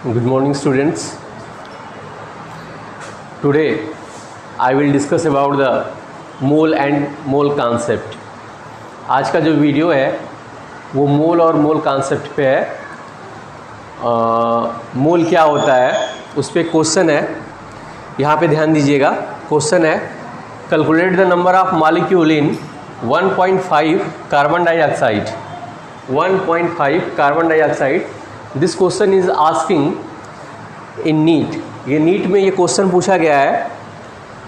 Good morning, students. Today I will discuss about the mole and mole concept. आज का जो video है वो मोल और मोल कॉन्सेप्ट पे है। मोल क्या होता है उस पर क्वेश्चन है, यहाँ पे ध्यान दीजिएगा। क्वेश्चन है calculate the number of molecule in 1.5 carbon dioxide. 1.5 carbon dioxide. This question is asking in NEET. ये नीट में ये क्वेश्चन पूछा गया है।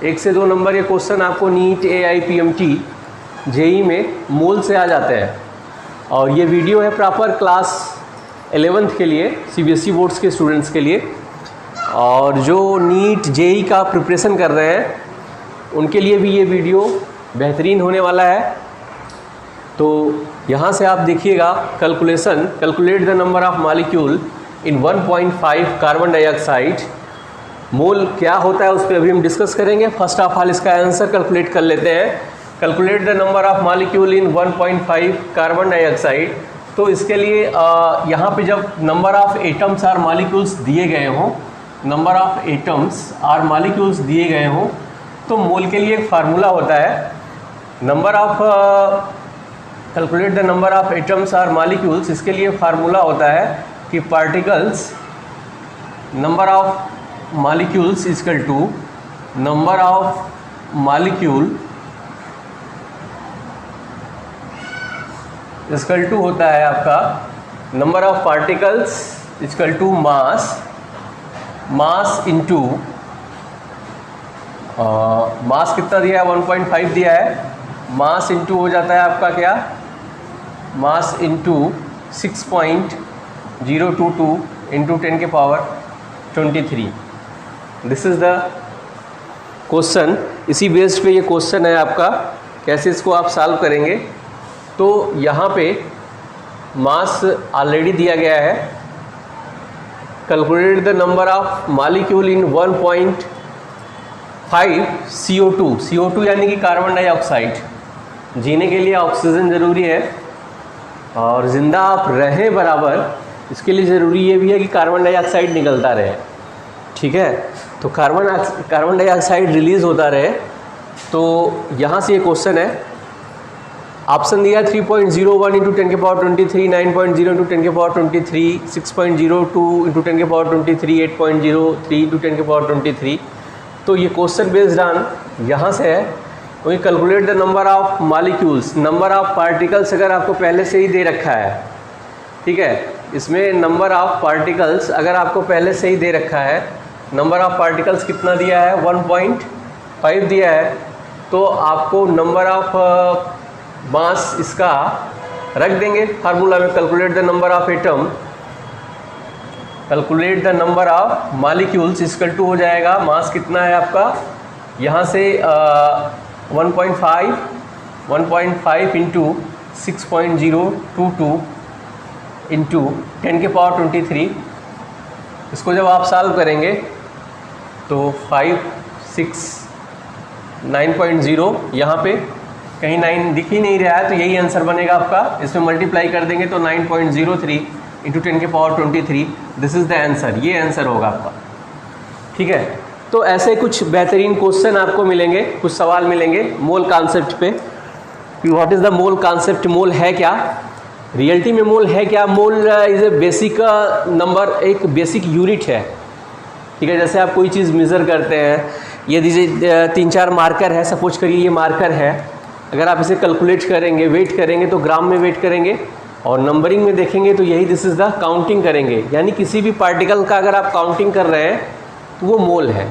1 से 2 नंबर ये क्वेश्चन आपको नीट AIPMT जेई में मोल से आ जाते हैं। और ये वीडियो है प्रॉपर क्लास 11th के लिए, CBSE बोर्ड्स के स्टूडेंट्स के लिए, और जो नीट जेई का प्रिपरेशन कर रहे हैं उनके लिए भी ये वीडियो बेहतरीन होने वाला है। तो यहाँ से आप देखिएगा calculate the number of molecule in 1.5 carbon dioxide. Mole क्या होता है उस पर अभी हम डिस्कस करेंगे। फर्स्ट ऑफ ऑल इसका आंसर कैलकुलेट कर लेते हैं। Calculate the number of molecule in 1.5 carbon dioxide. तो इसके लिए यहाँ पे जब number of atoms or molecules दिए गए हों, number of atoms or molecules दिए गए हों, तो मोल के लिए एक फार्मूला होता है। Number of calculate the number of atoms or molecules, इसके लिए फार्मूला होता है कि particles number of molecules equal to number of molecule equal to होता है आपका number of particles equal to mass into mass कितना दिया है 1.5 दिया है। मास इनटू हो जाता है आपका क्या, मास इनटू 6.022 इंटू 10 के power 23। This is the question. इसी बेस्ड पे ये क्वेश्चन है आपका। कैसे इसको आप सॉल्व करेंगे, तो यहाँ पे मास ऑलरेडी दिया गया है। Calculate the number of molecule in 1.5 CO2। CO2 यानी कि कार्बन डाइऑक्साइड। जीने के लिए ऑक्सीजन ज़रूरी है और ज़िंदा आप रहें बराबर, इसके लिए ज़रूरी ये भी है कि कार्बन डाइऑक्साइड निकलता रहे। ठीक है, तो कार्बन डाइऑक्साइड रिलीज़ होता रहे। तो यहाँ से ये क्वेश्चन है। ऑप्शन दिया 3.01 इंटू 10 के पावर 23, 9.0 इंटू 10 के पावर 23, 6.02 इंटू 10 के पावर 23, 8.03 इंटू 10 के पावर 23। तो ये क्वेश्चन बेस्ड ऑन यहाँ से है। वही calculate the number of molecules, number of particles अगर आपको पहले से ही दे रखा है, ठीक है, इसमें नंबर ऑफ पार्टिकल्स अगर आपको पहले से ही दे रखा है, नंबर ऑफ पार्टिकल्स कितना दिया है 1.5 दिया है, तो आपको नंबर ऑफ मास इसका रख देंगे फार्मूला में। Calculate the number of atom, calculate the number of molecules equal to हो जाएगा मास कितना है आपका, यहाँ से 1.5 इंटू 6.022 इंटू 10 के पावर 23। इसको जब आप सॉल्व करेंगे तो 9.0, यहाँ पे कहीं 9 दिख ही नहीं रहा है, तो यही आंसर बनेगा आपका। इसमें मल्टीप्लाई कर देंगे तो 9.03 इंटू 10 के power 23। This is the answer. ये आंसर होगा आपका। ठीक है, तो ऐसे कुछ बेहतरीन क्वेश्चन आपको मिलेंगे, कुछ सवाल मिलेंगे मोल कॉन्सेप्ट पे कि what is the mole concept. Mole है क्या, रियलिटी में मोल है क्या। Mole is a basic number, एक बेसिक यूनिट है। ठीक है, जैसे आप कोई चीज़ मेज़र करते हैं, ये दीजिए 3-4 मार्कर है, सपोज करिए ये मार्कर है। अगर आप इसे कैलकुलेट करेंगे, वेट करेंगे तो ग्राम में वेट करेंगे, और नंबरिंग में देखेंगे तो यही दिस इज़ द काउंटिंग करेंगे। यानी किसी भी पार्टिकल का अगर आप काउंटिंग कर रहे हैं तो वो मोल है।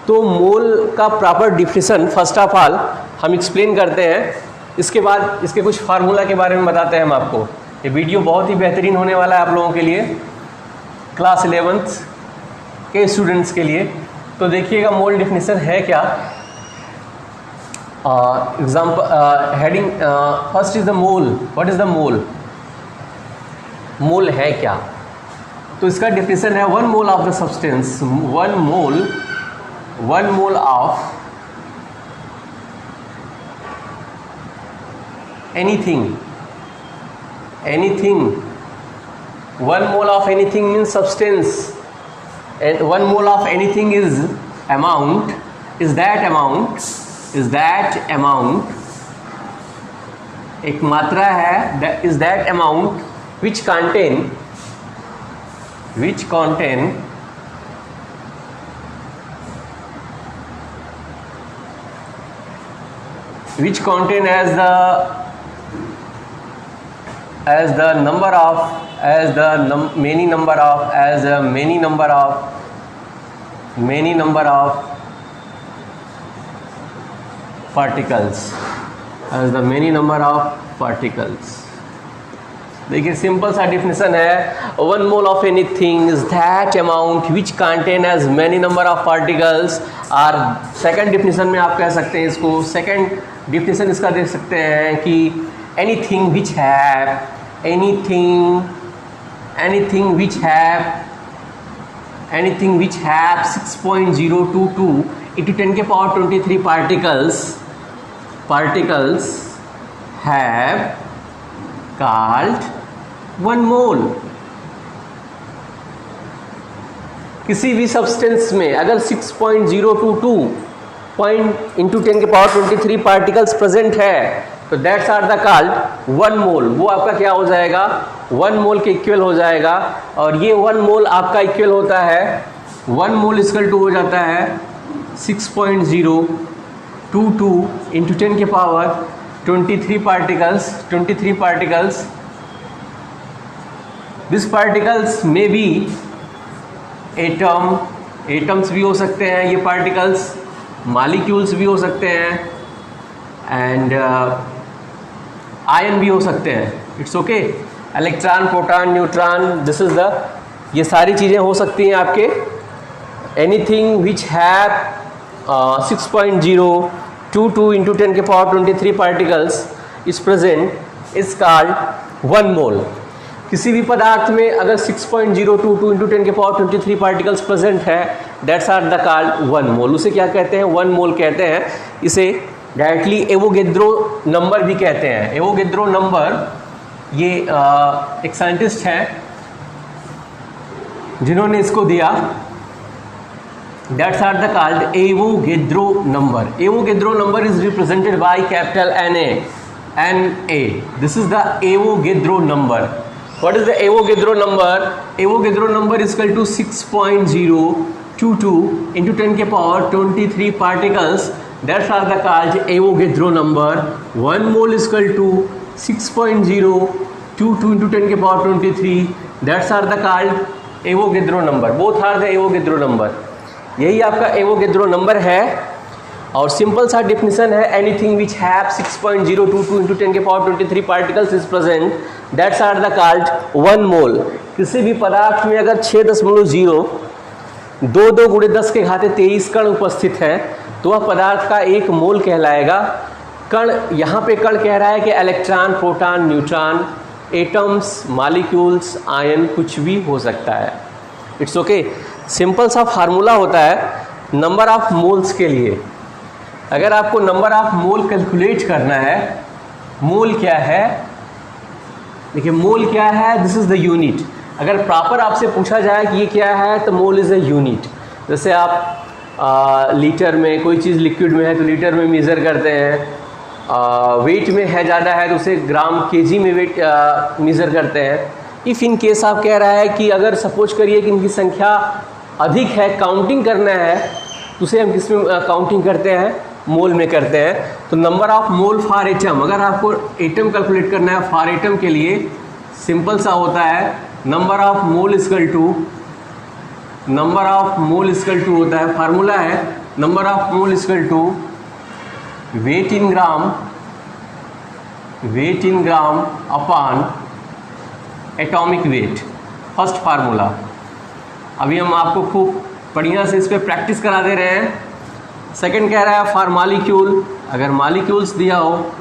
तो मोल का proper definition first of all हम एक्सप्लेन करते हैं, इसके बाद इसके कुछ फार्मूला के बारे में बताते हैं हम आपको। ये वीडियो बहुत ही बेहतरीन होने वाला है आप लोगों के लिए, क्लास 11th के स्टूडेंट्स के लिए। तो देखिएगा मोल डिफिनेशन है क्या। Example heading first is the mole. What is the mole, mole है क्या। तो इसका डिफिनेशन है 1 mole of the substance, 1 mole of anything 1 mole of anything means substance, and 1 mole of anything is amount. Is that amount एक मात्रा है, is that amount which contain as the many number of particles. देखिए simple सा definition है, 1 mole of anything is that amount which contain as many number of particles. और second definition में आप कह सकते हैं इसको, सेकंड डिफिनेशन इसका देख सकते हैं कि anything which have 6.022 into 10 के power 23 particles have called 1 mole. किसी भी सब्सटेंस में अगर 6.022 into 10 के पावर 23 पार्टिकल्स प्रेजेंट है तो दैट्स आर द कॉल्ड 1 मोल. वो आपका क्या हो जाएगा, 1 मोल के इक्वल हो जाएगा. और ये 1 मोल आपका इक्वल होता है, 1 मोल इक्वल टू हो जाता है 6.022 into 10 के power 23 particles. These particles may be atoms भी हो सकते हैं, ये पार्टिकल्स मॉलिक्यूल्स भी हो सकते हैं, एंड आयन भी हो सकते हैं. It's okay. Electron, proton, neutron, this is the, ये सारी चीज़ें हो सकती हैं आपके. एनीथिंग विच हैव 6.022 into 10 के power 23 particles is present is called 1 mole. किसी भी पदार्थ में अगर 6.022 into 10 के पावर 23 पार्टिकल्स प्रेजेंट है, दैट्स आर द कॉल्ड 1 मोल. उसे क्या कहते हैं, 1 मोल कहते हैं. इसे डायरेक्टली एवोगेड्रो नंबर भी कहते हैं. एवोगेड्रो नंबर, ये एक साइंटिस्ट है जिन्होंने इसको दिया. That's are the called Avogadro number. Avogadro number is represented by capital NA. This is the Avogadro number. What is the Avogadro number? Avogadro number is equal to 6.022 into 10 के power 23 particles. That's are the called Avogadro number. 1 mole is equal to 6.022 into 10 के power 23. That's are the called Avogadro number. Both are the Avogadro number. यही आपका Avogadro number है. और simple सा definition है, anything which have 6.022 into 10 के power 23 particles is present, that's are the called 1 mole. किसी भी पदार्थ में अगर 6.0 2 गुणे 10 के घाते 23 कण उपस्थित हैं तो वह पदार्थ का 1 मोल कहलाएगा. कण, यहाँ पे कण कह रहा है कि electron, proton, neutron, atoms, molecules, ion, कुछ भी हो सकता है. It's okay. सिंपल सा फार्मूला होता है नंबर ऑफ मोल्स के लिए. अगर आपको नंबर ऑफ मोल कैलकुलेट करना है, मोल क्या है, देखिए मोल क्या है, दिस इज़ द यूनिट. अगर प्रॉपर आपसे पूछा जाए कि ये क्या है तो मोल इज़ अ यूनिट. जैसे आप लीटर में, कोई चीज़ लिक्विड में है तो लीटर में मेज़र करते हैं, वेट में है ज़्यादा है तो उसे ग्राम केजी में वेट मेज़र करते हैं. इफ़ इन केस आप कह रहा है कि अगर सपोज करिए कि इनकी संख्या अधिक है, काउंटिंग करना है, तो उसे हम किस में काउंटिंग करते हैं, मोल में करते हैं. तो number of mole for atom, अगर आपको एटम कैलकुलेट करना है फॉर एटम के लिए, सिंपल सा होता है number of mole equal to होता है, फार्मूला है number of mole equal to weight in gram upon atomic weight. First formula. अभी हम आपको खूब बढ़िया से इस पर प्रैक्टिस करा दे रहे हैं. सेकंड कह रहा है फॉर मॉलिक्यूल, अगर मॉलिक्यूल्स दिया हो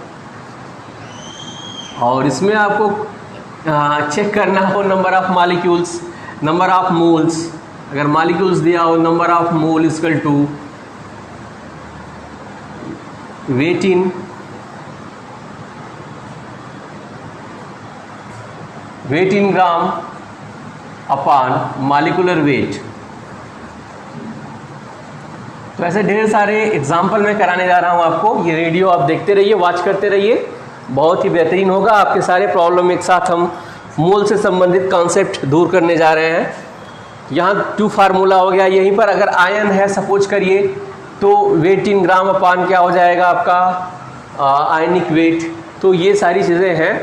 और इसमें आपको चेक करना हो number of molecules, number of moles, अगर मॉलिक्यूल्स दिया हो number of mole equal to weight in gram upon molecular weight. तो ऐसे ढेर सारे एग्जाम्पल मैं कराने जा रहा हूँ आपको। ये वीडियो आप देखते रहिए, वॉच करते रहिए, बहुत ही बेहतरीन होगा। आपके सारे प्रॉब्लम एक साथ हम मोल से संबंधित कॉन्सेप्ट दूर करने जा रहे हैं। यहाँ 2 फार्मूला हो गया। यहीं पर अगर आयन है सपोज करिए तो वेट इन ग्राम अपान क्या हो जाएगा आपका आयनिक वेट। तो ये सारी चीज़ें हैं।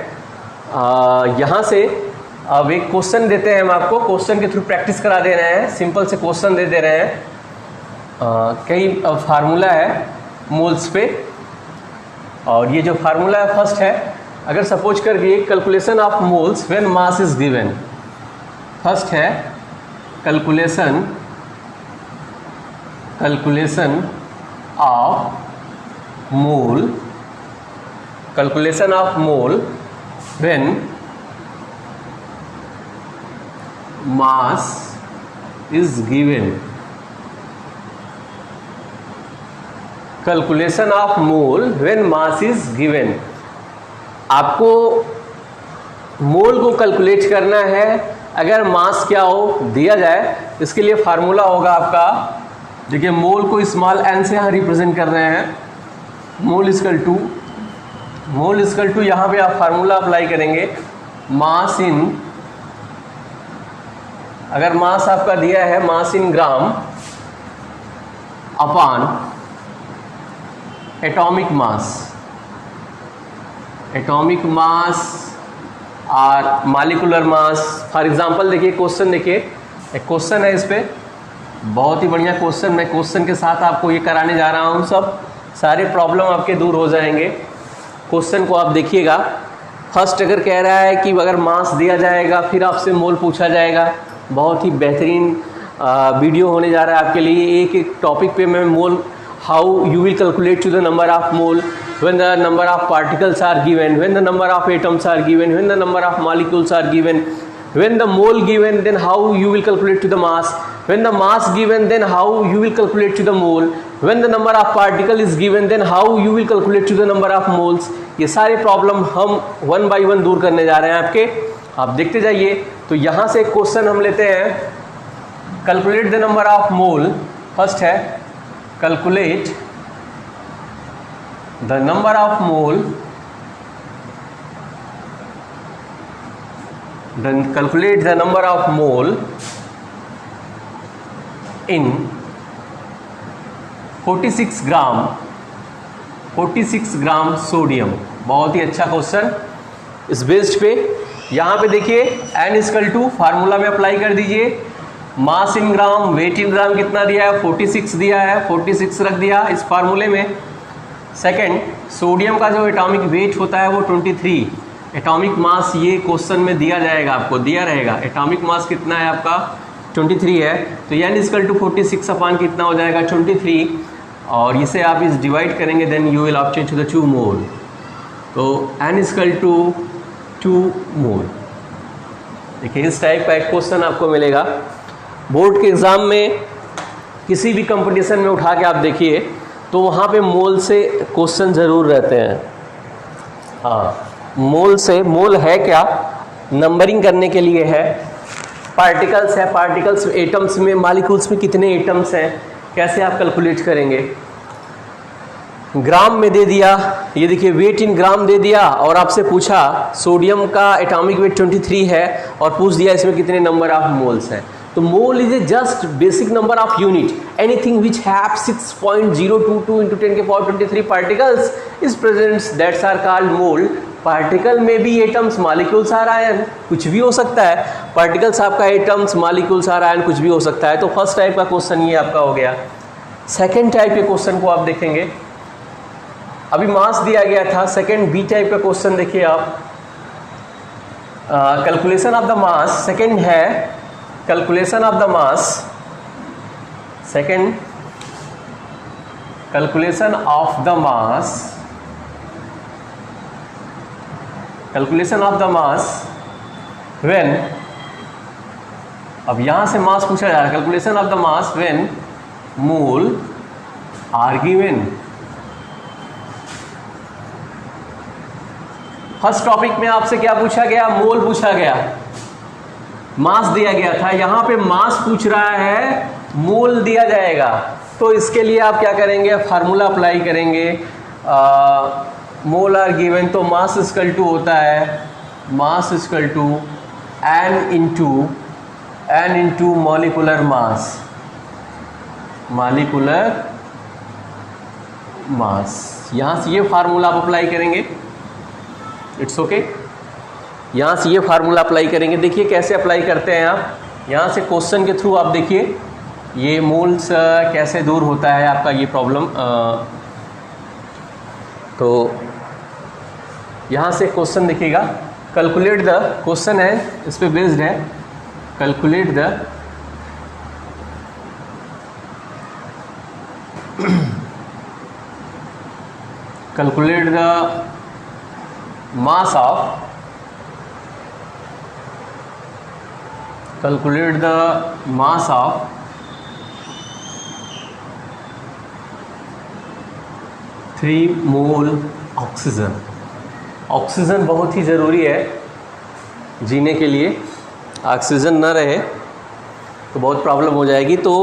यहाँ से अब एक क्वेश्चन देते हैं हम आपको, क्वेश्चन के थ्रू प्रैक्टिस करा दे रहे हैं। सिंपल से क्वेश्चन दे रहे हैं। कई फार्मूला है मोल्स पे, और ये जो फार्मूला है फर्स्ट है, अगर सपोज करिए calculation of moles when mass is given. First है calculation of mole, calculation of mole when mass is given. Calculation of mole when mass is given. आपको मोल को कैलकुलेट करना है अगर मास क्या हो दिया जाए। इसके लिए फार्मूला होगा आपका, देखिए मोल को स्मॉल n से यहाँ रिप्रेजेंट कर रहे हैं। मोल इक्वल टू यहाँ पे आप फार्मूला अप्लाई करेंगे, मास इन, अगर मास आपका दिया है मास इन ग्राम अपॉन एटॉमिक मास और मॉलिक्यूलर मास। फॉर एग्जांपल देखिए क्वेश्चन, देखिए एक क्वेश्चन है, इस पे बहुत ही बढ़िया क्वेश्चन, मैं क्वेश्चन के साथ आपको ये कराने जा रहा हूँ। सब सारे प्रॉब्लम आपके दूर हो जाएंगे। क्वेश्चन को आप देखिएगा। फर्स्ट अगर कह रहा है कि अगर मास दिया जाएगा फिर आपसे मोल पूछा जाएगा। बहुत ही बेहतरीन वीडियो होने जा रहा है आपके लिए। एक एक टॉपिक पे मैं मोल, how you will calculate to the number of mole when the number of particles are given, when the number of atoms are given, when the number of molecules are given, when the mole given, then how you will calculate to the mass, when the mass given, then how you will calculate to the mole, when the number of particle is given, then how you will calculate to the number of moles। ये सारे problem हम 1 by 1 दूर करने जा रहे हैं आपके, आप देखते जाइए। तो यहाँ से क्वेश्चन हम लेते हैं, calculate the number of mole. First है calculate the number of mole, then calculate the number of mole in 46 gram sodium. बहुत ही अच्छा क्वेश्चन। इस बेस्ड पे यहाँ पे देखिए n इक्वल टू फार्मूला में अप्लाई कर दीजिए, मास इन ग्राम, वेट इन ग्राम कितना दिया है 46 दिया है, 46 रख दिया इस फार्मूले में। सेकंड, सोडियम का जो एटॉमिक वेट होता है वो 23, एटॉमिक मास ये क्वेश्चन में दिया जाएगा, आपको दिया रहेगा। एटॉमिक मास कितना है आपका 23 है, तो n इक्वल टू 46 अपान कितना हो जाएगा 23, और इसे आप इस डिवाइड करेंगे, then you will obtain to the 2 mole. तो n इक्वल टू 2 मोल। देखिए इस टाइप का एक क्वेश्चन आपको मिलेगा बोर्ड के एग्ज़ाम में, किसी भी कंपटीशन में उठा के आप देखिए तो वहाँ पे मोल से क्वेश्चन ज़रूर रहते हैं। हाँ, मोल से, मोल है क्या, नंबरिंग करने के लिए है। पार्टिकल्स है, पार्टिकल्स एटम्स में, मॉलिक्यूल्स में कितने एटम्स हैं, कैसे आप कैलकुलेट करेंगे। ग्राम में दे दिया, ये देखिए वेट इन ग्राम दे दिया, और आपसे पूछा सोडियम का एटॉमिक वेट 23 है और पूछ दिया इसमें कितने नंबर ऑफ मोल्स हैं। तो mole is a just basic number of unit, anything which have 6.022 into 10 के power 23 particles is presents, that's are called mole. Particle में भी एटम्स, मॉलिक्यूल्स आर आयन, कुछ भी हो सकता है। पार्टिकल्स आपका एटम्स, मॉलिक्यूल्स आर आयन, कुछ भी हो सकता है। तो फर्स्ट टाइप का क्वेश्चन ये आपका हो गया। सेकेंड टाइप के क्वेश्चन को आप देखेंगे, अभी मास दिया गया था। सेकेंड बी टाइप का क्वेश्चन देखिए आप, calculation of the mass. Second है calculation of the mass, second calculation of the mass, calculation of the mass when, अब यहां से मास पूछा जा रहा है, calculation of the mass when mole are given. First topic में आपसे क्या पूछा गया, मोल पूछा गया। मास दिया गया था, यहाँ पे मास पूछ रहा है, मोल दिया जाएगा। तो इसके लिए आप क्या करेंगे, फार्मूला अप्लाई करेंगे। मोल आर गिवन, तो मास इक्वल टू होता है, mass equal to n into molecular mass, molecular mass. यहाँ से ये फार्मूला आप अप्लाई करेंगे, इट्स ओके। यहाँ से ये फार्मूला अप्लाई करेंगे। देखिए कैसे अप्लाई करते हैं आप, यहाँ से क्वेश्चन के थ्रू आप देखिए ये मोल्स कैसे दूर होता है आपका ये प्रॉब्लम। तो यहाँ से क्वेश्चन देखिएगा, कैलकुलेट द, क्वेश्चन है इस पे बेस्ड है, calculate the calculate the mass of, calculate the mass of 3 mole oxygen. Oxygen बहुत ही ज़रूरी है जीने के लिए, ऑक्सीजन ना रहे तो बहुत प्रॉब्लम हो जाएगी। तो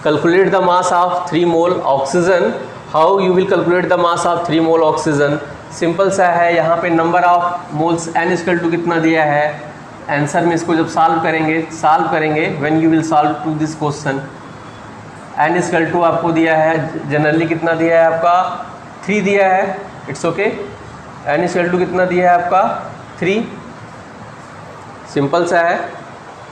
calculate the mass of 3 mole oxygen. How you will calculate the mass of 3 mole oxygen? Simple सा है, यहाँ पे number of moles n equal to कितना दिया है, आंसर में इसको जब सॉल्व करेंगे when you will solve to this question, n equal to आपको दिया है, जनरली कितना दिया है आपका 3 दिया है, it's okay. n equal to कितना दिया है आपका 3, सिंपल सा है।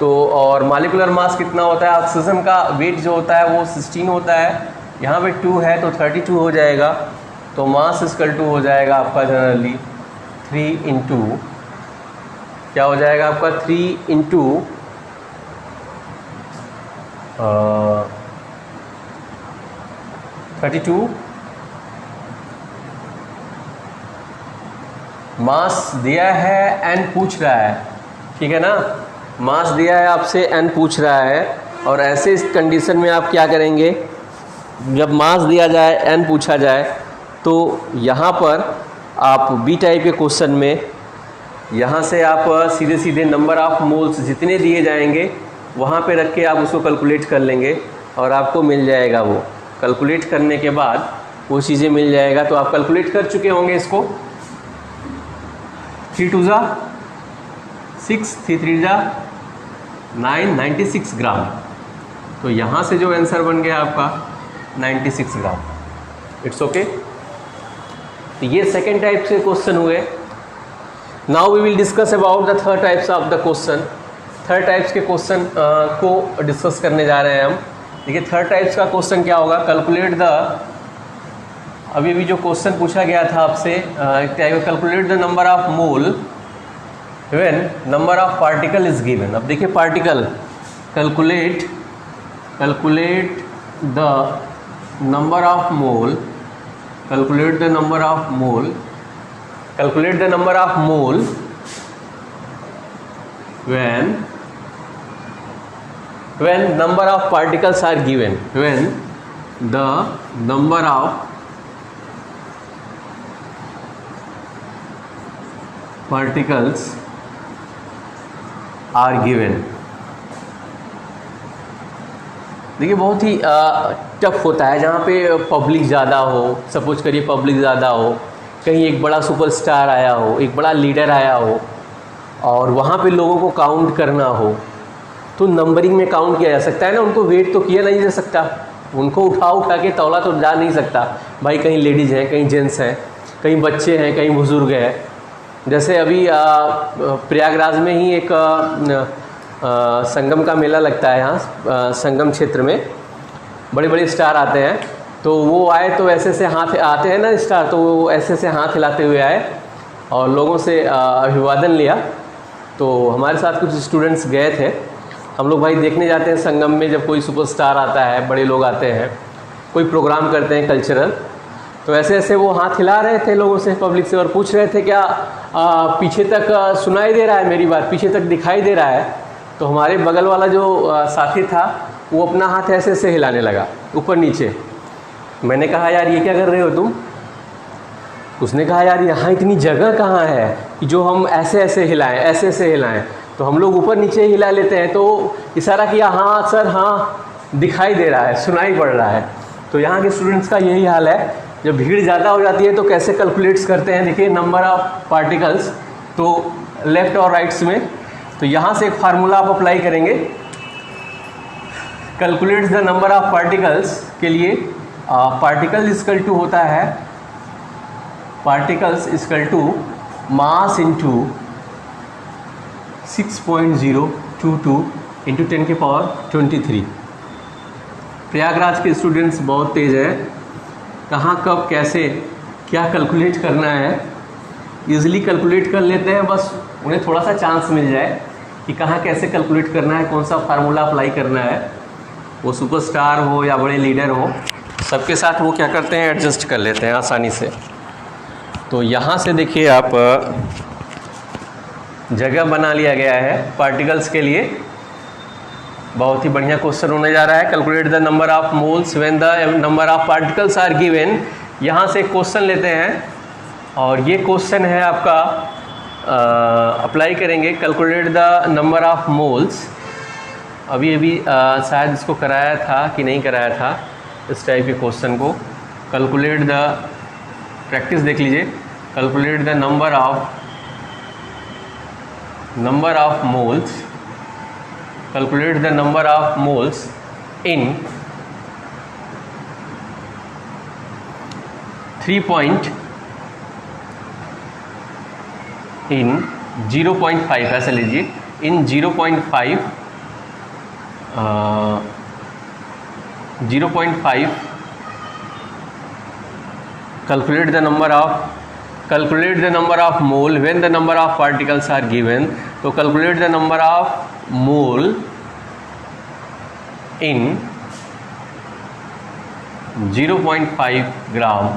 तो और मॉलिक्यूलर मास कितना होता है, ऑक्सीजन का वेट जो होता है वो 16 होता है, यहाँ पे 2 है तो 32 हो जाएगा। तो मास इक्वल टू हो जाएगा आपका जनरली 3 इंटू, क्या हो जाएगा आपका 3 इंटू 32। मास दिया है, n पूछ रहा है, ठीक है ना, मास दिया है आपसे, n पूछ रहा है। और ऐसे इस कंडीशन में आप क्या करेंगे, जब मास दिया जाए, n पूछा जाए, तो यहाँ पर आप बी टाइप के क्वेश्चन में यहाँ से आप सीधे सीधे नंबर ऑफ मोल्स जितने दिए जाएंगे वहाँ पे रख के आप उसको कैलकुलेट कर लेंगे और आपको मिल जाएगा। वो कैलकुलेट करने के बाद वो चीज़ें मिल जाएगा। तो आप कैलकुलेट कर चुके होंगे इसको, 3 2 ज़ा 6, 3 3 ज़ा 9, 96 ग्राम। तो यहाँ से जो आंसर बन गया आपका 96 ग्राम, इट्स ओके। तो ये सेकेंड टाइप से क्वेश्चन हुए। Now we will discuss about the third types of the question. Third types के क्वेश्चन को डिस्कस करने जा रहे हैं हम। देखिए थर्ड टाइप्स का क्वेश्चन क्या होगा, कैलकुलेट द, अभी जो क्वेश्चन पूछा गया था आपसे, calculate the number of mole when number of particle is given. अब देखिए particle, calculate the number of mole, calculate the number of mole, calculate the number of mole when number of particles are given, when the number of particles are given। देखिए बहुत ही tough होता है जहाँ पे public ज़्यादा हो, suppose करिए public ज़्यादा हो, कहीं एक बड़ा सुपरस्टार आया हो, एक बड़ा लीडर आया हो और वहाँ पे लोगों को काउंट करना हो, तो नंबरिंग में काउंट किया जा सकता है ना। उनको वेट तो किया नहीं जा सकता, उनको उठा के तौला तो जा नहीं सकता भाई, कहीं लेडीज़ हैं, कहीं जेंट्स हैं, कहीं बच्चे हैं, कहीं बुज़ुर्ग हैं। जैसे अभी प्रयागराज में ही एक संगम का मेला लगता है, यहाँ संगम क्षेत्र में बड़े बड़े स्टार आते हैं। तो वो आए तो ऐसे से हाथ आते हैं ना स्टार, तो वो ऐसे से हाथ हिलाते हुए आए और लोगों से अभिवादन लिया। तो हमारे साथ कुछ स्टूडेंट्स गए थे। हम लोग भाई देखने जाते हैं संगम में, जब कोई सुपरस्टार आता है, बड़े लोग आते हैं, कोई प्रोग्राम करते हैं कल्चरल, तो ऐसे ऐसे वो हाथ हिला रहे थे लोगों से, पब्लिक से, और पूछ रहे थे क्या पीछे तक सुनाई दे रहा है मेरी बात, पीछे तक दिखाई दे रहा है। तो हमारे बगल वाला जो साथी था वो अपना हाथ ऐसे ऐसे हिलाने लगा ऊपर नीचे। मैंने कहा यार ये क्या कर रहे हो तुम? उसने कहा यार यहाँ इतनी जगह कहाँ है कि जो हम ऐसे ऐसे हिलाएं, ऐसे ऐसे हिलाएं। तो हम लोग ऊपर नीचे हिला लेते हैं, तो इशारा किया हाँ सर हाँ, दिखाई दे रहा है, सुनाई पड़ रहा है। तो यहाँ के स्टूडेंट्स का यही हाल है, जब भीड़ ज़्यादा हो जाती है तो कैसे कैलकुलेट्स करते हैं। देखिए नंबर ऑफ पार्टिकल्स, तो लेफ्ट और राइट्स में, तो यहाँ से एक फार्मूला आप अप्लाई करेंगे calculates the number of particles के लिए। पार्टिकल इक्वल टू होता है, particles equal to mass into 6.022 into 10⁻23। Prayagraj के स्टूडेंट्स बहुत तेज़ है, कहाँ कब कैसे क्या कैलकुलेट करना है ईज़िली कैलकुलेट कर लेते हैं, बस उन्हें थोड़ा सा चांस मिल जाए कि कहाँ कैसे कैलकुलेट करना है, कौन सा फार्मूला अप्लाई करना है। वो सुपरस्टार हो या बड़े लीडर हो, सबके साथ वो क्या करते हैं, एडजस्ट कर लेते हैं आसानी से। तो यहाँ से देखिए आप जगह बना लिया गया है पार्टिकल्स के लिए। बहुत ही बढ़िया क्वेश्चन होने जा रहा है। Calculate the number of moles when the number of particles are given. यहाँ से क्वेश्चन लेते हैं और ये क्वेश्चन है आपका, अप्लाई करेंगे calculate the number of moles. अभी शायद इसको कराया था कि नहीं कराया था, इस टाइप के क्वेश्चन को। कैलकुलेट द, प्रैक्टिस देख लीजिए, calculate the number of moles, calculate the number of moles इन 0.5, ऐसे लीजिए, इन 0.5 calculate the number of mole when the number of particles are given. तो calculate the number of mole in 0.5 gram,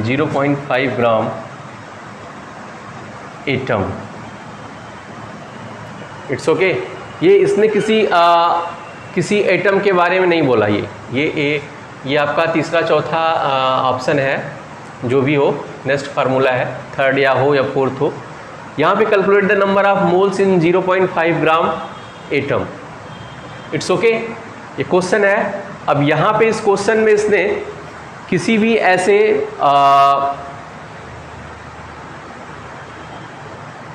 0.5 gram atom. It's okay. ये इसने किसी atom के बारे में नहीं बोला। ये आपका तीसरा चौथा ऑप्शन है, जो भी हो, नेक्स्ट फार्मूला है, थर्ड या हो या फोर्थ हो। यहाँ पे calculate the number of moles in 0.5 gram atom. It's okay, ये क्वेश्चन है। अब यहाँ पे इस क्वेश्चन में इसने किसी भी ऐसे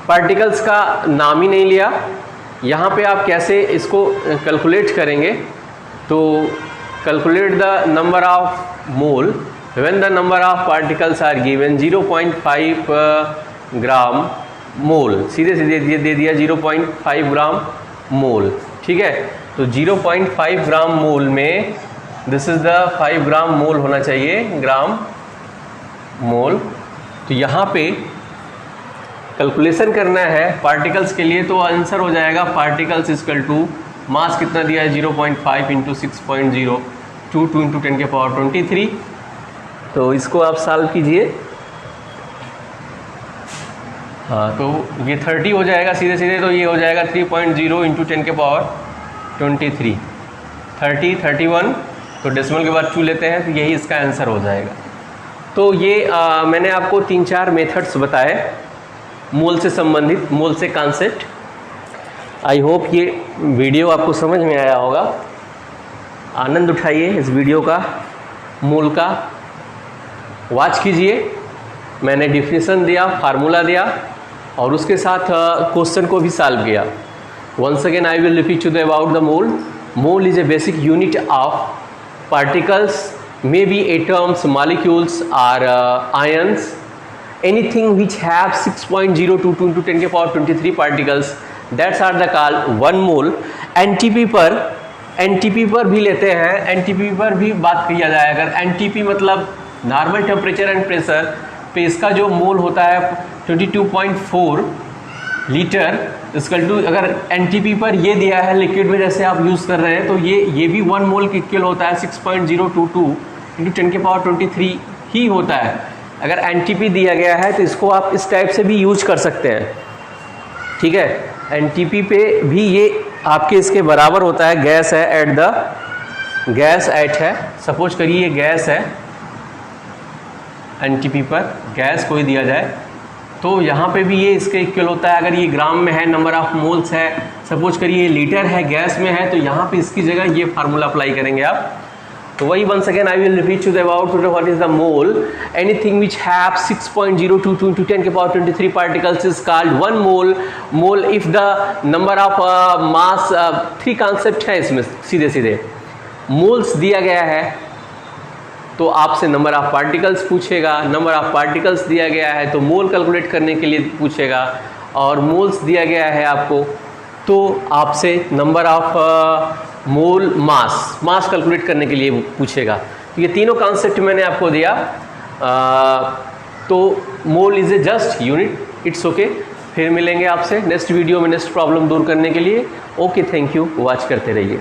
पार्टिकल्स का नाम ही नहीं लिया। यहाँ पे आप कैसे इसको कैलकुलेट करेंगे, तो calculate the number of mole when the number of particles are given 0.5 gram mole, सीधे दे दिया 0.5 ग्राम मोल। ठीक है, तो 0.5 ग्राम मोल में दिस इज द 5 ग्राम मोल होना चाहिए, ग्राम मोल। तो यहाँ पे कैलकुलेशन करना है पार्टिकल्स के लिए, तो आंसर हो जाएगा पार्टिकल्स इक्वल टू मास कितना दिया है 0.5 इंटू 6.022 इंटू 10⁻23। तो इसको आप सॉल्व कीजिए। हाँ, तो ये 30 हो जाएगा सीधे, तो ये हो जाएगा 3.0 इंटू 10⁻23, 30, 31, तो डेसिमल के बाद 2 लेते हैं, तो यही इसका आंसर हो जाएगा। तो ये मैंने आपको 3-4 मेथड्स बताए मोल से संबंधित, मोल से कॉन्सेप्ट। आई होप ये वीडियो आपको समझ में आया होगा। आनंद उठाइए इस वीडियो का, मोल का, वॉच कीजिए। मैंने डिफिनेशन दिया, फार्मूला दिया और उसके साथ क्वेश्चन को भी सॉल्व किया। Once again I will repeat to the about the mole. Mole is a basic unit of particles, may be atoms, molecules और ions, anything which have 6.022 into 10⁻23 particles, that's are the called 1 mole। NTP पर भी लेते हैं, NTP पर भी बात किया जाए। अगर NTP मतलब नॉर्मल टेम्परेचर एंड प्रेशर पे इसका जो मोल होता है 22.4 लीटर इसकल टू, अगर NTP पर ये दिया है लिक्विड में जैसे आप यूज़ कर रहे हैं, तो ये भी 1 मोल के इक्वल होता है 6.022 इंटू 10⁻23 ही होता है। अगर NTP दिया गया है तो इसको आप इस टाइप से भी यूज कर सकते हैं। ठीक है, NTP पे भी ये आपके इसके बराबर होता है। गैस है एट द, गैस एट है, सपोज करिए ये गैस है, NTP पर गैस कोई दिया जाए तो यहाँ पे भी ये इसका इक्वल होता है। अगर ये ग्राम में है, नंबर ऑफ मोल्स है, सपोज करिए ये लीटर है, गैस में है, तो यहाँ पे इसकी जगह ये फार्मूला अप्लाई करेंगे आप। तो वही once again I will repeat to the about what is the mole. Anything which have 6.022 into 10 के power 23 particles is called 1 mole. Mole if the number of mass, 3 concept है इसमें सीधे सीधे। मोल्स दिया गया है तो आपसे नंबर ऑफ पार्टिकल्स पूछेगा, नंबर ऑफ पार्टिकल्स दिया गया है तो मोल कैलकुलेट करने के लिए पूछेगा, और मोल्स दिया गया है आपको तो आपसे number of mole mass calculate करने के लिए पूछेगा। तो ये तीनों कॉन्सेप्ट मैंने आपको दिया। तो mole is a just unit, it's okay. फिर मिलेंगे आपसे नेक्स्ट वीडियो में नेक्स्ट प्रॉब्लम दूर करने के लिए। ओके, थैंक यू, वॉच करते रहिए।